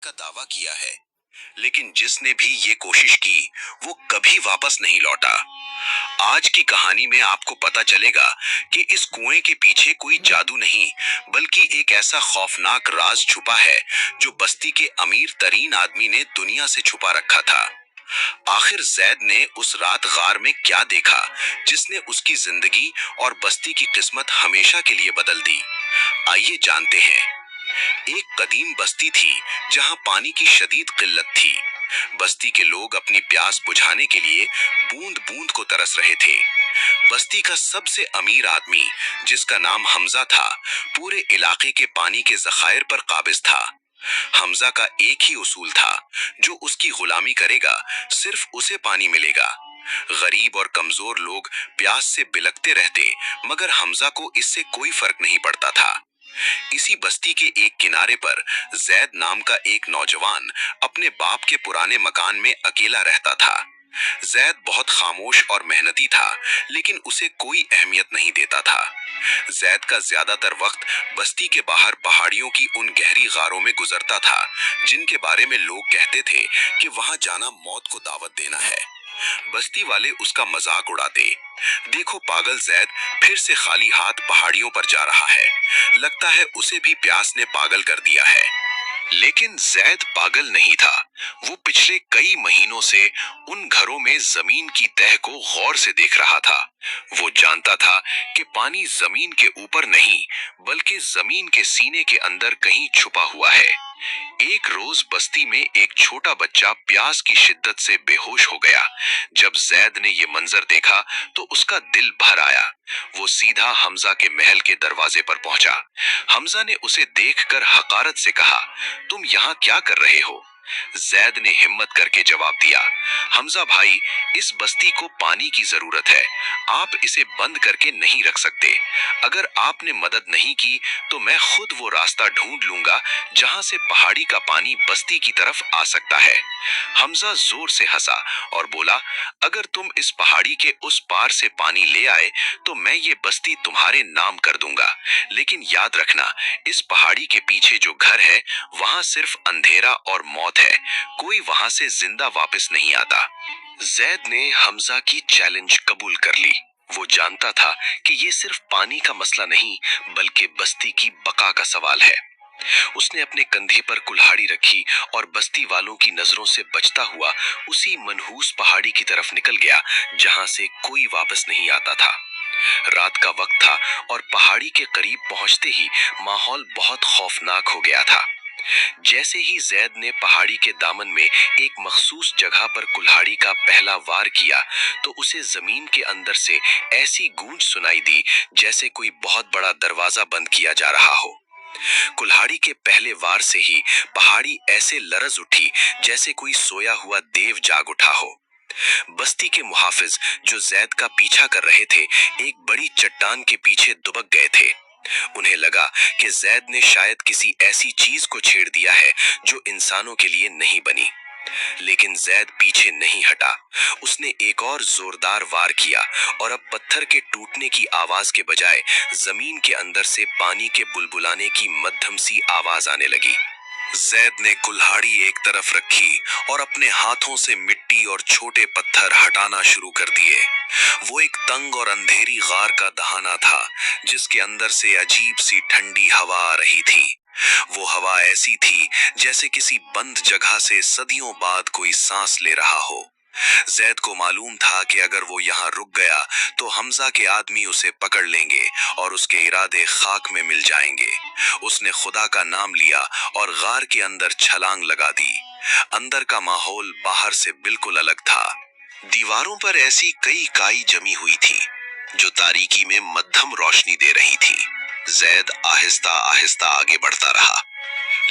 का दावा किया है, लेकिन जिसने भी ये कोशिश की वो कभी वापस नहीं लौटा। आज की कहानी में आपको पता चलेगा कि इस कुएं के पीछे कोई जादू नहीं, बल्कि एक ऐसा खौफनाक राज छुपा है जो बस्ती के अमीर तरीन आदमी ने दुनिया से छुपा रखा था। आखिर जैद ने उस रात गार में क्या देखा जिसने उसकी जिंदगी और बस्ती की किस्मत हमेशा के लिए बदल दी? आइए जानते हैं। एक कदीम बस्ती थी जहां पानी की शदीद किल्लत थी। बस्ती के लोग अपनी प्यास बुझाने के लिए बूंद बूंद को तरस रहे थे। बस्ती का सबसे अमीर आदमी, जिसका नाम हमजा था, पूरे इलाके के पानी के जखायर पर काबिज था। हमजा का एक ही उसूल था, जो उसकी गुलामी करेगा सिर्फ उसे पानी मिलेगा। गरीब और कमजोर लोग प्यास से बिलखते रहते, मगर हमजा को इससे कोई फर्क नहीं पड़ता था। इसी बस्ती के एक किनारे पर जैद नाम का एक नौजवान अपने बाप के पुराने मकान में अकेला रहता था। जैद बहुत खामोश और मेहनती था, लेकिन उसे कोई अहमियत नहीं देता था। जैद का ज्यादातर वक्त बस्ती के बाहर पहाड़ियों की उन गहरी गारों में गुजरता था, जिनके बारे में लोग कहते थे कि वहां जाना मौत को दावत देना है। बस्ती वाले उसका मजाक उड़ाते, देखो पागल जैद फिर से खाली हाथ पहाड़ियों पर जा रहा है, लगता है उसे भी प्यास ने पागल कर दिया है। लेकिन जैद पागल नहीं था। वो पिछले कई महीनों से उन घरों में जमीन की तह को गौर से देख रहा था। वो जानता था कि पानी जमीन के ऊपर नहीं, बल्कि जमीन के सीने के अंदर कहीं छुपा हुआ है। एक रोज बस्ती में एक छोटा बच्चा प्यास की शिद्दत से बेहोश हो गया। जब जैद ने ये मंजर देखा तो उसका दिल भर आया। वो सीधा हमजा के महल के दरवाजे पर पहुंचा। हमजा ने उसे देखकर हकारत से कहा, तुम यहाँ क्या कर रहे हो? जैद ने हिम्मत करके जवाब दिया, हमजा भाई, इस बस्ती को पानी की जरूरत है। आप इसे बंद करके नहीं रख सकते। अगर आपने मदद नहीं की तो मैं खुद वो रास्ता ढूंढ लूंगा जहां से पहाड़ी का पानी बस्ती की तरफ आ सकता है। हमजा जोर से हंसा और बोला, अगर तुम इस पहाड़ी के उस पार से पानी ले आए तो मैं ये बस्ती तुम्हारे नाम कर दूंगा। लेकिन याद रखना, इस पहाड़ी के पीछे जो घर है वहां सिर्फ अंधेरा और मौत है। कोई वहां से जिंदा वापस नहीं आता। जैद ने हमजा की चैलेंज कबूल कर ली। वो जानता था कि ये सिर्फ पानी का मसला नहीं, बल्कि बस्ती की बका का सवाल है। उसने अपने कंधे पर कुल्हाड़ी रखी और बस्ती वालों की नजरों से बचता हुआ उसी मनहूस पहाड़ी की तरफ निकल गया जहां से कोई वापस नहीं आता था। रात का वक्त था और पहाड़ी के करीब पहुंचते ही माहौल बहुत खौफनाक हो गया था। जैसे ही जैद ने पहाड़ी के दामन में एक मखसूस जगह पर कुल्हाड़ी का पहला वार किया तो उसे जमीन के अंदर से ऐसी गूंज सुनाई दी जैसे कोई बहुत बड़ा दरवाजा बंद किया जा रहा हो। कुल्हाड़ी के पहले वार से ही पहाड़ी ऐसे लरज उठी जैसे कोई सोया हुआ देव जाग उठा हो। बस्ती के मुहाफिज जो जैद का पीछा कर रहे थे, एक बड़ी चट्टान के पीछे दुबक गए थे। उन्हें लगा कि जैद ने शायद किसी ऐसी चीज को छेड़ दिया है जो इंसानों के लिए नहीं बनी। लेकिन जैद पीछे नहीं हटा। उसने एक और जोरदार वार किया और अब पत्थर के टूटने की आवाज के बजाय जमीन के अंदर से पानी के बुलबुलाने की मध्यम सी आवाज आने लगी। जैद ने कुल्हाड़ी एक तरफ रखी और अपने हाथों से मिट्टी और छोटे पत्थर हटाना शुरू कर दिए। वो एक तंग और अंधेरी गार का दहाना था, जिसके अंदर से अजीब सी ठंडी हवा आ रही थी। वो हवा ऐसी थी जैसे किसी बंद जगह से सदियों बाद कोई सांस ले रहा हो। जैद को मालूम था कि अगर वो यहाँ रुक गया तो हमजा के आदमी उसे पकड़ लेंगे और उसके इरादे खाक में मिल जाएंगे। उसने खुदा का नाम लिया और गार के अंदर छलांग लगा दी। अंदर का माहौल बाहर से बिल्कुल अलग था। दीवारों पर ऐसी कई काई जमी हुई थी जो तारीकी में मध्यम रोशनी दे रही थी। जैद आहिस्ता आहिस्ता आगे बढ़ता रहा,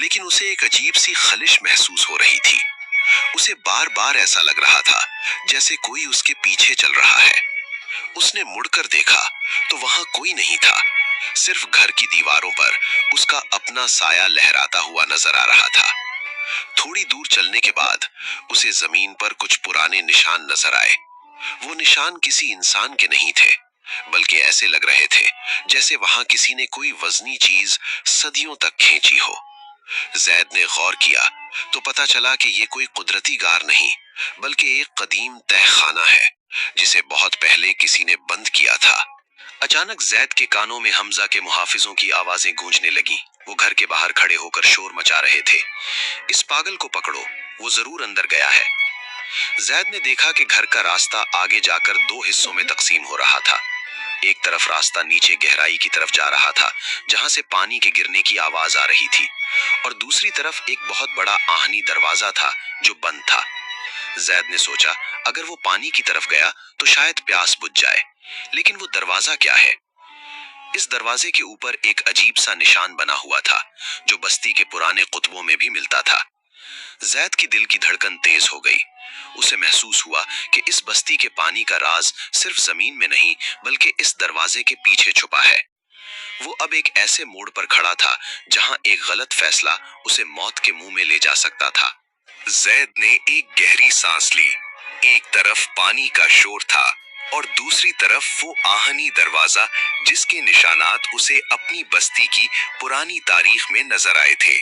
लेकिन उसे एक अजीब सी खलिश महसूस हो रही थी। उसे बार बार ऐसा लग रहा था जैसे कोई उसके पीछे चल रहा है। उसने मुड़कर देखा तो वहां कोई नहीं था। सिर्फ घर की दीवारों पर उसका अपना साया लहराता हुआ नजर आ रहा था। थोड़ी दूर चलने के बाद उसे जमीन पर कुछ पुराने निशान नजर आए। वो निशान किसी इंसान के नहीं थे, बल्कि ऐसे लग रहे थे जैसे वहां किसी ने कोई वजनी चीज सदियों तक खींची हो। जैद ने गौर किया तो पता चला कि ये कोई कुदरती गार नहीं बल्कि एक कदीम तहखाना है जिसे बहुत पहले किसी ने बंद किया था। अचानक जैद के कानों में हमजा के मुहाफिजों की आवाजें गूंजने लगी। वो घर के बाहर खड़े होकर शोर मचा रहे थे, इस पागल को पकड़ो, वो जरूर अंदर गया है। जैद ने देखा कि घर का रास्ता आगे जाकर दो हिस्सों में तकसीम हो रहा था। एक तरफ रास्ता नीचे गहराई की तरफ जा रहा था जहां से पानी के गिरने की आवाज आ रही थी, और दूसरी तरफ एक बहुत बड़ा आहनी दरवाजा था जो बंद था। जैद ने सोचा अगर वो पानी की तरफ गया तो शायद प्यास बुझ जाए, लेकिन वो दरवाजा क्या है? इस दरवाजे के ऊपर एक अजीब सा निशान बना हुआ था जो बस्ती के पुराने कुतबों में भी मिलता था। जैद की दिल की धड़कन तेज हो गई। उसे महसूस हुआ कि इस बस्ती के पानी का राज सिर्फ जमीन में नहीं बल्कि इस दरवाजे के पीछे छुपा है। वो अब एक ऐसे मोड़ पर खड़ा था जहां एक गलत फैसला उसे मौत के मुंह में ले जा सकता था। जैद ने एक गहरी सांस ली। एक तरफ पानी का शोर था और दूसरी तरफ वो आहनी दरवाजा जिसके निशानात उसे अपनी बस्ती की पुरानी तारीख में नजर आए थे।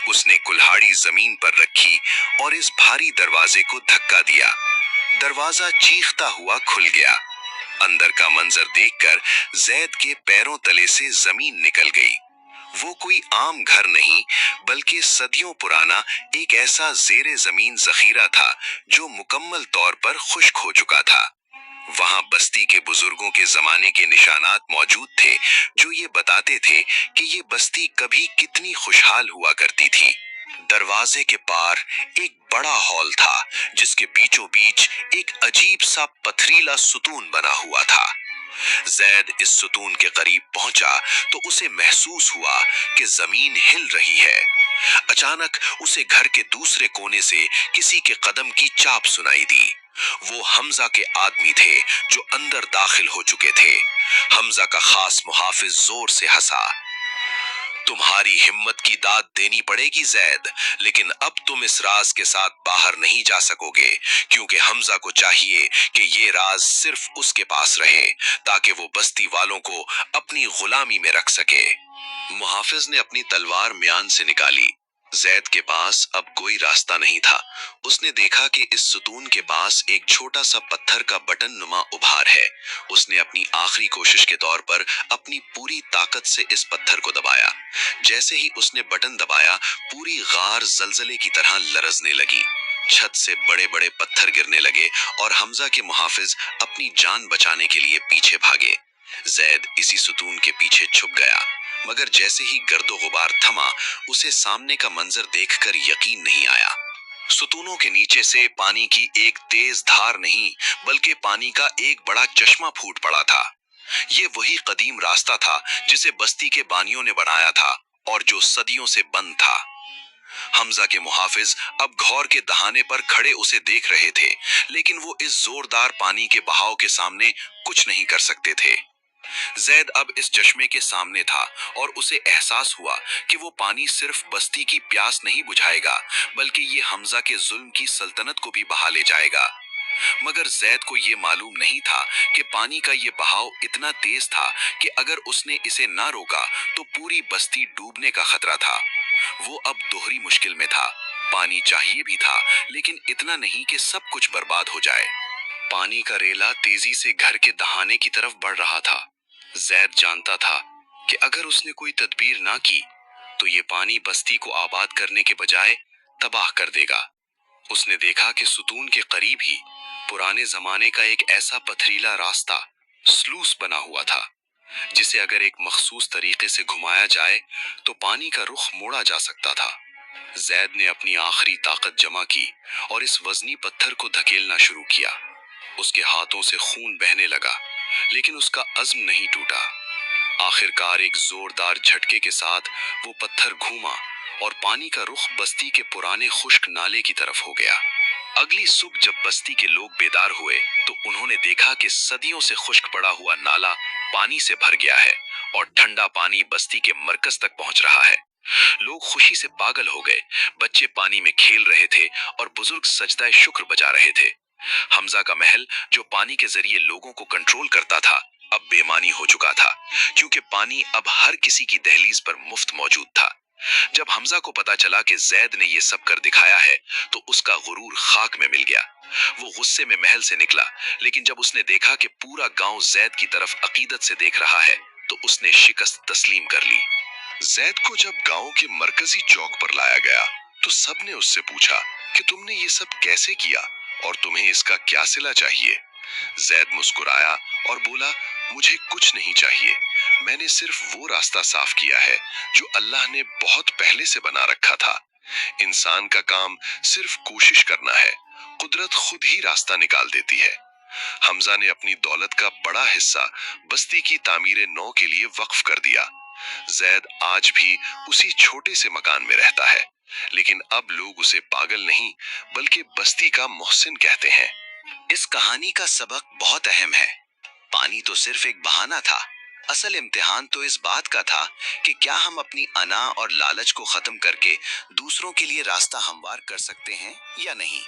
उसने कुल्हाड़ी जमीन पर रखी और इस भारी दरवाजे को धक्का दिया। दरवाजा चीखता हुआ खुल गया। अंदर का मंजर देखकर जैद के पैरों तले से जमीन निकल गई। वो कोई आम घर नहीं बल्कि सदियों पुराना एक ऐसा जेरे जमीन जखीरा था जो मुकम्मल तौर पर खुश्क हो चुका था। वहां बस्ती के बुजुर्गों के जमाने के निशानात मौजूद थे जो ये बताते थे कि ये बस्ती कभी कितनी खुशहाल हुआ करती थी। दरवाजे के पार एक बड़ा हॉल था जिसके बीचों बीच एक अजीब सा पथरीला सुतून बना हुआ था। जैद इस सुतून के करीब पहुंचा तो उसे महसूस हुआ कि जमीन हिल रही है। अचानक उसे घर के दूसरे कोने से किसी के कदम की चाप सुनाई दी। वो हमजा के आदमी थे जो अंदर दाखिल हो चुके थे। हमजा का खास मुहाफिज जोर से हंसा। तुम्हारी हिम्मत की दाद देनी पड़ेगी जैद, लेकिन अब तुम इस राज के साथ बाहर नहीं जा सकोगे, क्योंकि हमजा को चाहिए कि ये राज सिर्फ उसके पास रहे ताकि वो बस्ती वालों को अपनी गुलामी में रख सके। मुहाफिज ने अपनी तलवार म्यान से निकाली। जैद के पास अब कोई रास्ता नहीं था। उसने देखा कि इस सुतून के पास एक छोटा सा पत्थर का बटन नुमा उभार है। उसने अपनी आखिरी कोशिश के तौर पर अपनी पूरी ताकत से इस पत्थर को दबाया। जैसे ही उसने बटन दबाया, पूरी गार जलजले की तरह लरजने लगी। छत से बड़े बड़े पत्थर गिरने लगे और हमजा के मुहाफिज अपनी जान बचाने के लिए पीछे भागे। जैद इसी सुतून के पीछे छुप गया, मगर जैसे ही गर्दो गुबार थमा, उसे सामने का मंजर देखकर यकीन नहीं आया। सुतूनों के नीचे से पानी की एक तेज धार नहीं बल्कि पानी का एक बड़ा चश्मा फूट पड़ा था। ये वही कदीम रास्ता था जिसे बस्ती के बानियों ने बनाया था और जो सदियों से बंद था। हमजा के मुहाफिज अब घौर के दहाने पर खड़े उसे देख रहे थे, लेकिन वो इस जोरदार पानी के बहाव के सामने कुछ नहीं कर सकते थे। जैद अब इस चश्मे के सामने था और उसे एहसास हुआ कि वो पानी सिर्फ बस्ती की प्यास नहीं बुझाएगा बल्कि ये हमजा के जुल्म की सल्तनत को भी बहा ले जाएगा। मगर जैद को ये मालूम नहीं था कि पानी का ये बहाव इतना तेज था कि अगर उसने इसे ना रोका तो पूरी बस्ती डूबने का खतरा था। वो अब दोहरी मुश्किल में था। पानी चाहिए भी था, लेकिन इतना नहीं कि सब कुछ बर्बाद हो जाए। पानी का रेला तेजी से घर के दहाने की तरफ बढ़ रहा था। जैद जानता था कि अगर उसने कोई तदबीर ना की तो ये पानी बस्ती को आबाद करने के बजाय तबाह कर देगा। उसने देखा कि सुतून के करीब ही पुराने जमाने का एक ऐसा पथरीला रास्ता स्लूस बना हुआ था जिसे अगर एक मखसूस तरीके से घुमाया जाए तो पानी का रुख मोड़ा जा सकता था। जैद ने अपनी आखिरी ताकत जमा की और इस वजनी पत्थर को धकेलना शुरू किया। उसके हाथों से खून बहने लगा, लेकिन उसका अज़्म नहीं टूटा। आखिरकार एक जोरदार झटके के साथ वो पत्थर घूमा और पानी का रुख बस्ती के पुराने खुश्क नाले की तरफ हो गया। अगली सुबह जब बस्ती के लोग बेदार हुए तो उन्होंने देखा कि सदियों से खुश्क पड़ा हुआ नाला पानी से भर गया है और ठंडा पानी बस्ती के मरकज तक पहुंच रहा है। लोग खुशी से पागल हो गए। बच्चे पानी में खेल रहे थे और बुजुर्ग सजदा शुक्र बजा रहे थे। हमजा का महल जो पानी के जरिए लोगों को कंट्रोल करता था अब बेमानी हो चुका था, क्योंकि पानी अब हर किसी की दहलीज पर मुफ्त मौजूद था। जब हमजा को पता चला कि जैद ने ये सब कर दिखाया है तो उसका गुरूर खाक में मिल गया। वो गुस्से में महल से निकला, लेकिन जब उसने देखा कि पूरा गांव जैद की तरफ अकीदत से देख रहा है तो उसने शिकस्त तस्लीम कर ली। जैद को जब गांव के मरकजी चौक पर लाया गया तो सबने उससे पूछा कि तुमने ये सब कैसे किया और तुम्हें इसका क्या सिला चाहिए। जैद मुस्कुराया और बोला, मुझे कुछ नहीं चाहिए, मैंने सिर्फ वो रास्ता साफ किया है जो अल्लाह ने बहुत पहले से बना रखा था। इंसान का काम सिर्फ कोशिश करना है, कुदरत खुद ही रास्ता निकाल देती है। हमजा ने अपनी दौलत का बड़ा हिस्सा बस्ती की तामीरे नौ के लिए वक्फ कर दिया। जैद आज भी उसी छोटे से मकान में रहता है, लेकिन अब लोग उसे पागल नहीं बल्कि बस्ती का मोहसिन कहते हैं। इस कहानी का सबक बहुत अहम है। पानी तो सिर्फ एक बहाना था, असल इम्तिहान तो इस बात का था कि क्या हम अपनी अना और लालच को खत्म करके दूसरों के लिए रास्ता हमवार कर सकते हैं या नहीं।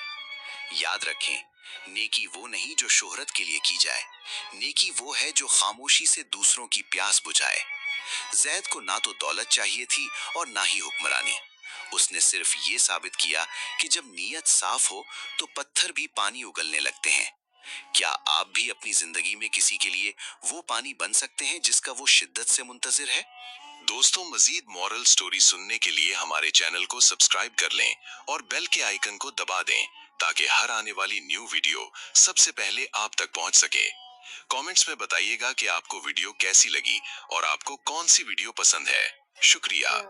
याद रखें, नेकी वो नहीं जो शोहरत के लिए की जाए, नेकी वो है जो खामोशी से दूसरों की प्यास बुझाए। जैद को ना तो दौलत चाहिए थी और ना ही हुक्मरानी। उसने सिर्फ ये साबित किया कि जब नीयत साफ हो तो पत्थर भी पानी उगलने लगते हैं। क्या आप भी अपनी जिंदगी में किसी के लिए वो पानी बन सकते हैं जिसका वो शिद्दत से मुंतजिर है? दोस्तों, मजीद मॉरल स्टोरी सुनने के लिए हमारे चैनल को सब्सक्राइब कर लें और बेल के आइकन को दबा दें ताकि हर आने वाली न्यू वीडियो सबसे पहले आप तक पहुंच सके। कमेंट्स में बताइएगा कि आपको वीडियो कैसी लगी और आपको कौन सी वीडियो पसंद है। शुक्रिया।